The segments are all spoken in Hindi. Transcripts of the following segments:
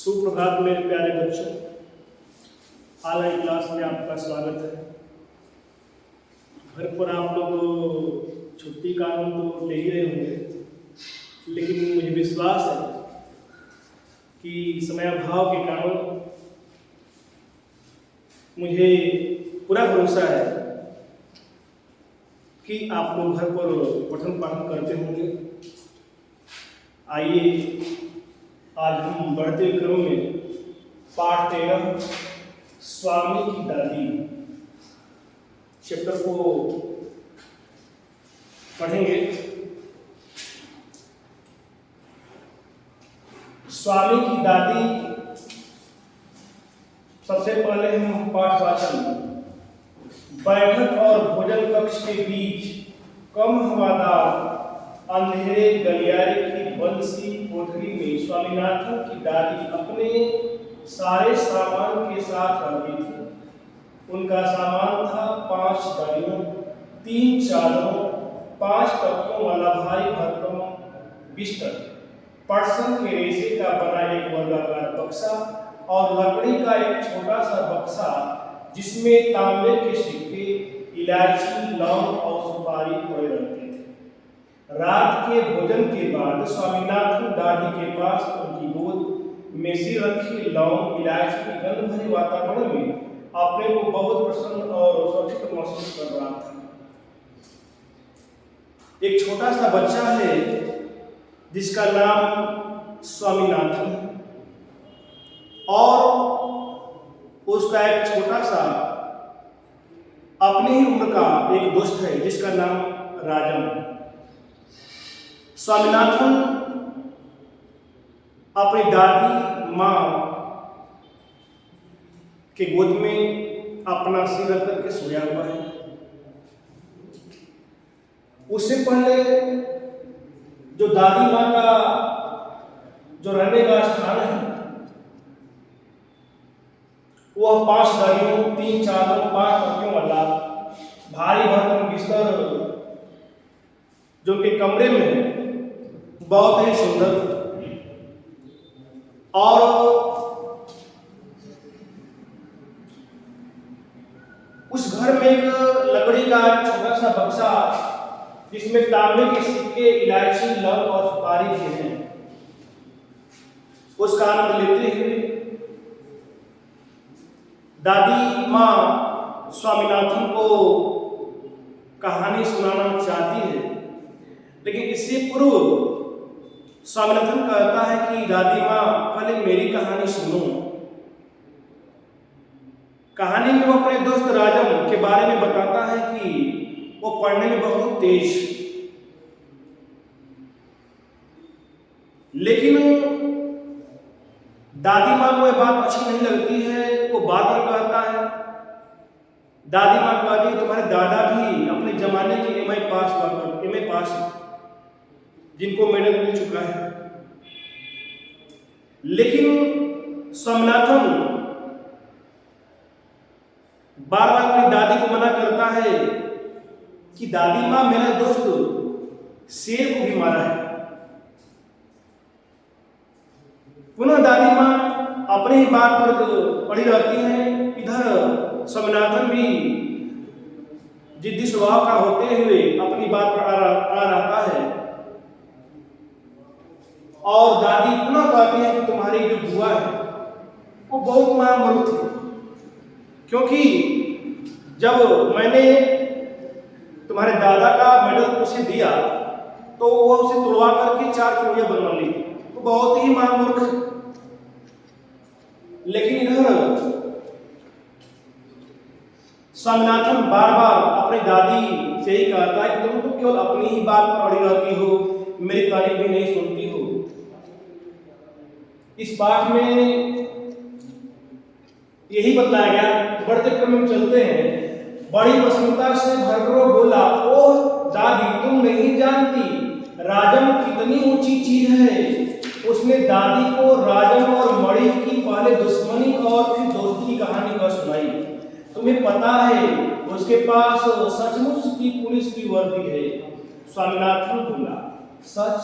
सुप्रभात मेरे प्यारे बच्चों, ऑनलाइन क्लास में आपका स्वागत है। घर पर आप लोग छुट्टी का आनंद तो ले ही रहे होंगे, लेकिन मुझे विश्वास है कि समयाभाव के कारण मुझे पूरा भरोसा है कि आप लोग घर पर पठन पाठन करते होंगे। आइए आज हम बढ़ते क्रम में पाठ 13 स्वामी की दादी चैप्टर को पढ़ेंगे। स्वामी की दादी, सबसे पहले हम पाठ वाचन। बैठक और भोजन कक्ष के बीच कम हवादार अंधेरे गलियारे की बंद सी कोठरी में स्वामीनाथन की दादी अपने सारे सामान के साथ रहती थी। उनका सामान था 5 दरियों, 3 चादरों, 5 तकियों वाला भारी भरकम बिस्तर, पटसन के रेशे का बना एक वर्गाकार बक्सा और लकड़ी का एक छोटा सा बक्सा जिसमें तांबे के सिक्के, इलायची, लौंग और सुपारी पड़े रहते थे। रात के भोजन के बाद स्वामीनाथन दादी के पास उनकी गोद में सिर रखी लौंग, इलायची की गंध भरे वातावरण में अपने को बहुत प्रसन्न और सुरक्षित महसूस कर रहा था। एक छोटा सा बच्चा है जिसका नाम स्वामीनाथन है और उसका एक छोटा सा अपनी ही उम्र का एक दोस्त है जिसका नाम राजन। स्वामीनाथन अपनी दादी माँ के गोद में अपना सिर रख करके सोया हुआ है। उससे पहले जो दादी माँ का जो रहने का स्थान है वह 5 दरियों, 3 चादरों, 5 तकियों वाला भारी भरकम बिस्तर जो कि कमरे में बहुत ही सुंदर और उस घर में एक लकड़ी का छोटा सा बक्सा जिसमें तांबे के सिक्के, इलायची, लौंग और सुपारी भी हैं, उसका आनंद लेते हुए दादी माँ स्वामीनाथन को कहानी सुनाना चाहती है। लेकिन इससे पूर्व स्वामीनाथन कहता है कि दादी माँ पहले मेरी कहानी सुनो। कहानी में वो अपने दोस्त राजम के बारे में बताता है कि वो पढ़ने में बहुत तेज, लेकिन दादी माँ को यह बात अच्छी नहीं लगती है। वो बार बार कहता है, दादी माँ कहती है तुम्हारे दादा भी अपने जमाने के एमए पास जिनको मेडल मिल चुका है। लेकिन स्वामीनाथन बार बार अपनी दादी को मना करता है कि दादी माँ मेरा दोस्त शेर को भी मारा है। पुनः दादी माँ अपनी ही बात पर पड़ी रहती है। इधर स्वामीनाथन भी जिद्दी स्वभाव का होते हुए अपनी बात पर आ रहता है और दादी पुनः कहती है कि तुम्हारी जो बुआ है वो बहुत महामूर्ख थी, क्योंकि जब मैंने तुम्हारे दादा का मेडल उसे दिया तो वह उसे तोड़वा करके 4 चूड़ियां बनवा ली। वो बहुत ही महामूर्ख। लेकिन इधर स्वामीनाथन बार बार अपनी दादी से ही कहता है कि तुम तो केवल अपनी ही बात पर अड़ी रहती हो, मेरी तारीफ भी नहीं सुनती हो। इस पाठ में यही बतलाया गया। बढ़ते क्रम में चलते हैं। बड़ी प्रसन्नता से भरकरो बोला, ओह दादी तुम नहीं जानती राजम कितनी ऊंची चीज है। उसने दादी को राजम और मणि की पहले दुश्मनी और फिर दोस्ती की कहानी का सुनाई। तुम्हें पता है उसके पास सचमुच की पुलिस की वर्दी है। स्वामीनाथन बोला, सच?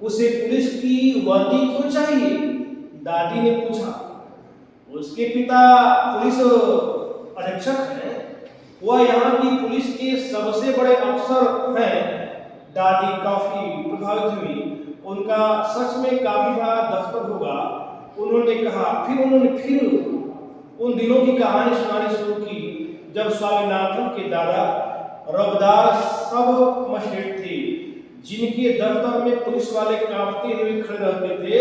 उसे पुलिस की वर्दी क्यों चाहिए? दादी ने पूछा। उसके पिता पुलिस अधीक्षक हैं, वह यहाँ की पुलिस के सबसे बड़े अफसर हैं। दादी काफी प्रभावित हुई। उनका सच में काफी बड़ा दफ्तर होगा, उन्होंने कहा। फिर उन्होंने उन दिनों की कहानी सुनानी शुरू की जब स्वामीनाथन के दादा रबदार सब मजिस्ट्रेट थे, जिनके दफ्तर में पुलिस वाले कांपते हुए खड़े रहते थे।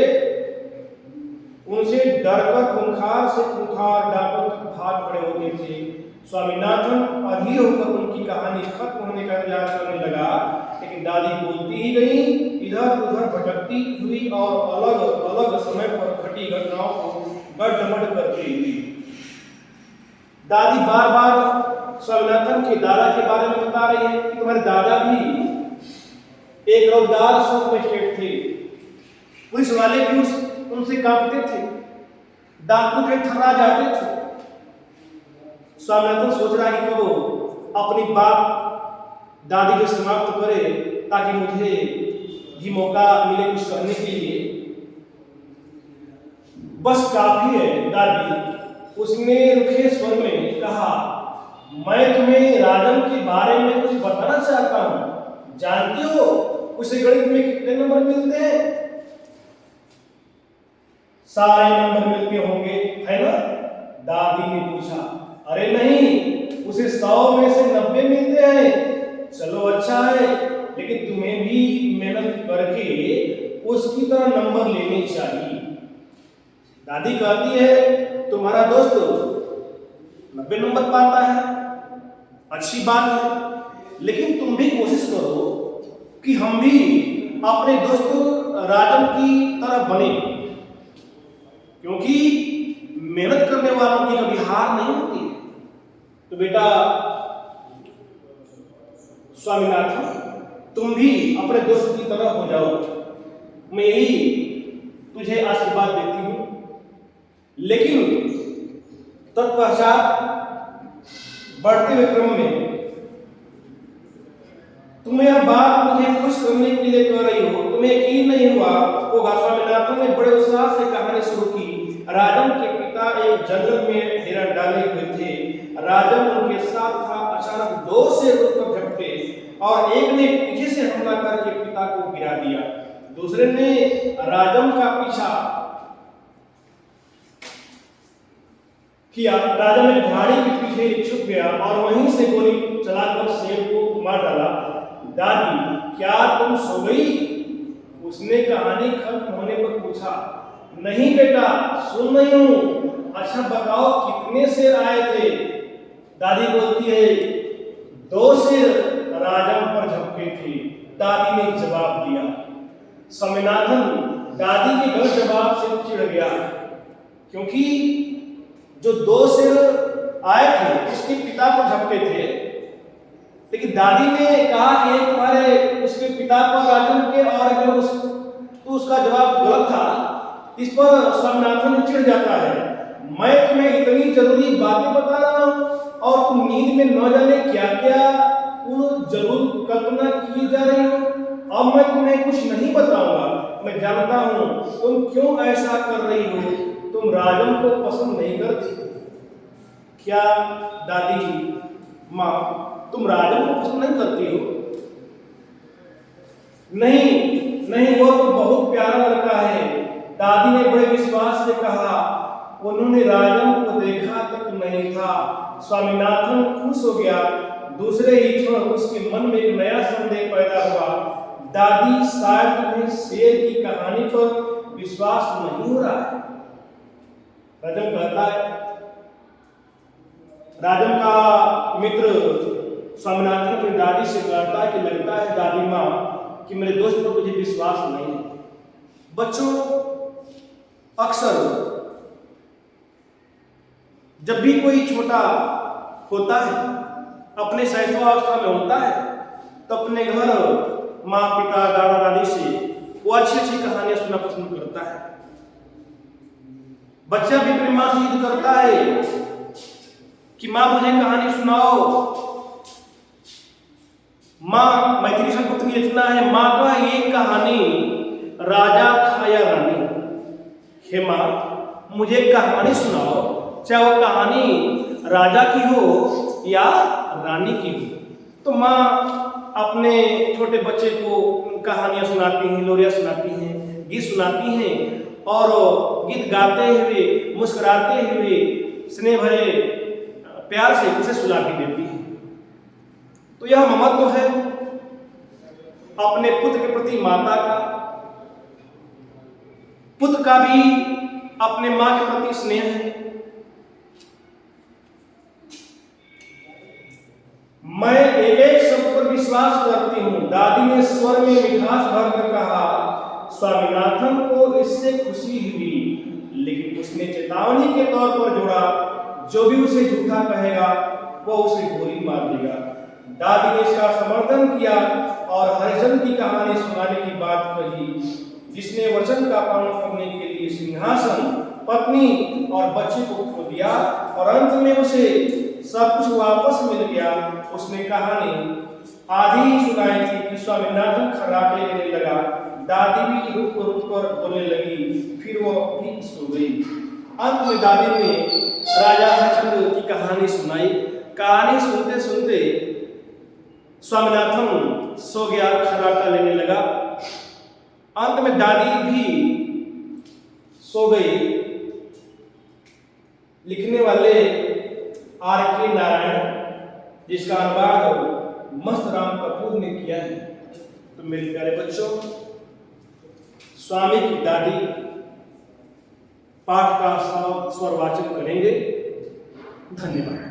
उनसे डरकर खूंखार से खूंखार डाकुओं तक भाग खड़े होते थे। स्वामीनाथन अधीर होकर उनकी कहानी खत्म होने का इंतजार करने लगा, लेकिन दादी बोलती ही गई, इधर उधर भटकती हुई और अलग अलग समय पर घटी घटनाओं को गड्ढमड करती हुई। दादी बार बार स्वामीनाथन के दादा के बारे में बता रही है कि तुम्हारे दादा भी एक रौदार सब मजिस्ट्रेट थे, पुलिस वाले भी उनसे कांपते थे, डाकू के थर्रा जाते थे। स्वामीनाथन सोच रहा है कि कब अपनी बात दादी को समाप्त करे ताकि मुझे भी मौका मिले कुछ करने के लिए। बस काफी है दादी, उसने रुखे स्वर में कहा। मैं तुम्हें राजम के बारे में कुछ बताना चाहता हूं। जानते हो उसे गणित में कितने नंबर मिलते हैं? सारे नंबर मिलते होंगे, है ना? दादी ने पूछा। अरे नहीं, उसे 100 में से 90 मिलते हैं। चलो अच्छा है, लेकिन तुम्हें भी मेहनत करके उसकी तरह नंबर लेने चाहिए। दादी कहती है तुम्हारा दोस्त 90 नंबर पाता है, अच्छी बात है, लेकिन तुम भी कोशिश करो कि हम भी अपने दोस्त राजम की तरह बने, क्योंकि मेहनत करने वालों की कभी हार नहीं होती है। तो बेटा स्वामीनाथन, तुम भी अपने दोस्त की तरह हो जाओ, मैं यही तुझे आशीर्वाद देती हूं। लेकिन तत्पश्चात बढ़ते हुए क्रम में तुम्हें यह बात मुझे खुश करने के लिए कह रही हो, तुम्हें यकीन नहीं हुआ होगा। स्वामीनाथन ने बड़े उत्साह से कहानी शुरू की। राजम के पिता एक जंगल में डेरा डाले हुए थे। राजम उनके साथ था। अचानक 2 शेर उस पर झपटे और एक ने पीछे से हमला करके पिता को गिरा दिया। दूसरे ने राजम का पीछा किया। राजम एक झाड़ी के पीछे छुप गया और वहीं से गोली चलाकर शेर को मार डाला। दादी, क्या तुम सो गई? उसने कहानी खत्म होने पर पूछा। नहीं बेटा, सुन रही हूं। अच्छा बताओ कितने शेर आए थे? दादी बोलती है 2 शेर राजम पर झपटे थे। दादी ने जवाब दिया। स्वामीनाथन दादी के गलत जवाब से चिढ़ गया, क्योंकि जो 2 शेर आए थे उसके पिता पर झपटे थे, लेकिन दादी ने कहा कि तुम्हारे उसके पिता पर राजम के और जो तो उसका जवाब गलत था। इस पर स्वामीनाथन चिढ़ जाता है। मैं तुम्हें इतनी जरूरी बातें बता रहा हूं और तुम नींद में न जाने क्या क्या जरूर कल्पना की जा रही हो। अब मैं तुम्हें कुछ नहीं बताऊंगा। मैं जानता हूं तुम क्यों ऐसा कर रही हो। तुम राजम को पसंद नहीं करती। क्या दादी माँ, तुम राजम को पसंद नहीं करती हो? नहीं, वो तो बहुत प्यारा लड़का है, दादी ने बड़े विश्वास से कहा। उन्होंने राजम को देखा तक नहीं था। स्वामीनाथन खुश हो गया। दूसरे ही क्षण उसके मन में एक नया संदेह पैदा हुआ। दादी, शायद तुम्हें शेर की कहानी पर विश्वास नहीं हो रहा है। राजम कहता है। राजम का मित्र स्वामीनाथन अपनी दादी से कहता है कि लगता है दादी माँ कि मेरे दोस्त पर तुझे विश्वास नहीं है। बच्चों, अक्सर जब भी कोई छोटा होता है, अपने शैशवावस्था में होता है, तो अपने घर माँ पिता दादा दादी से वो अच्छी अच्छी कहानियां सुनना पसंद करता है। बच्चा भी अपनी माँ से जिद करता है कि माँ मुझे कहानी सुनाओ। माँ, मैथिली संस्कृत में लिखना है, माँ का ये कहानी राजा था या रानी, हे माँ, मुझे एक कहानी सुनाओ, चाहे वो कहानी राजा की हो या रानी की हो। तो माँ अपने छोटे बच्चे को कहानियाँ सुनाती हैं, लोरियाँ सुनाती हैं, गीत सुनाती हैं और गीत गाते हुए, मुस्कुराते हुए, स्नेह भरे प्यार से उसे सुला भी देती हैं। तो यह ममत्व है अपने पुत्र के प्रति माता का, पुत्र का भी अपने मां के प्रति स्नेह है। मैं एक एक शब्द पर विश्वास करती हूं। दादी ने स्वर में मिठास भरकर कहा। स्वामीनाथन को इससे खुशी हुई, लेकिन उसने चेतावनी के तौर पर जोड़ा, जो भी उसे झूठा कहेगा वो उसे गोली मार देगा। दादी ने इसका समर्थन किया और हरिजन की कहानी सुनाने की बात कही, जिसने वचन का पालन करने के लिए सिंहासन, पत्नी और बच्चे को खो दिया और अंत में उसे सब कुछ वापस मिल गया। उसने कहानी आधी ही सुनाई थी कि स्वामीनाथन खर्राटे लेने लगा। दादी भी रुक कर बोलने लगी, फिर वो भी सो गई। अंत में दादी ने राजा हरिश्चंद्र की कहानी सुनाई। कहानी सुनते सुनते स्वामीनाथन सो गया, खर्राटा लेने लगा। अंत में दादी भी सो गई। लिखने वाले R.K. नारायण, जिसका अनुवाद मस्त राम कपूर ने किया है। तो मेरे प्यारे बच्चों, स्वामी की दादी पाठ का स्वर वाचन करेंगे। धन्यवाद।